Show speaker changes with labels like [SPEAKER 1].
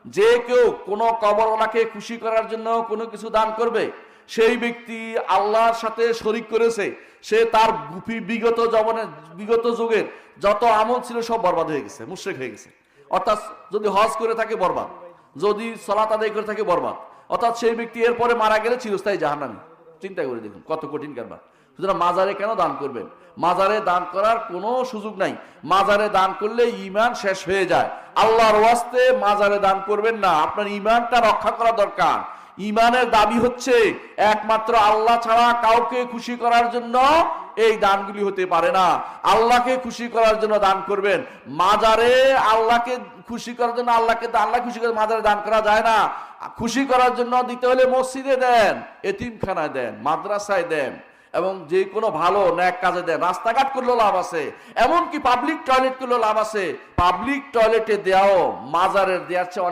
[SPEAKER 1] যে কেউ কোনো কবরওয়ালাকে খুশি করার জন্য কোনো কিছু দান করবে, সেই ব্যক্তি আল্লাহর সাথে শরিক করেছে। সে তার বিগত যুগের যত আমল ছিল সব বরবাদ হয়ে গেছে, মুশরিক হয়ে গেছে। অর্থাৎ যদি হজ করে থাকে বরবাদ, যদি সালাত আদায় করে থাকে বরবাদ। অর্থাৎ সেই ব্যক্তি এরপরে মারা গেলে চিরস্থায়ী জাহান্নামী। চিন্তা করে দেখুন কত কঠিন কারবার। সুতরাং মাজারে কেন দান করবেন? মাজারে দান করার কোনো সুযোগ নাই। মাজারে দান করলে ঈমান শেষ হয়ে যায়। আল্লাহর ওয়াস্তে মাজারে দান করবেন না, আপনার ঈমানটা রক্ষা করা দরকার। ঈমানের দাবি হচ্ছে একমাত্র আল্লাহ ছাড়া কাউকে খুশি করার জন্য এই দানগুলি হতে পারে না। আল্লাহকে খুশি করার জন্য দান করবেন। মাজারে আল্লাহকে খুশি করার জন্য আল্লাহ খুশি করে মাজারে দান করা যায় না। খুশি করার জন্য দিতে হলে মসজিদে দেন, এতিমখানায় দেন, মাদ্রাসায় দেন, এবং যে কোনো ভালো ন্যাক কাজে দেন। রাস্তাঘাট করলেও লাভ আছে, এমনকি পাবলিক টয়লেট করলেও লাভ আছে। পাবলিক টয়লেটে দেওয়াও মাজারের দেওয়ার চেয়ে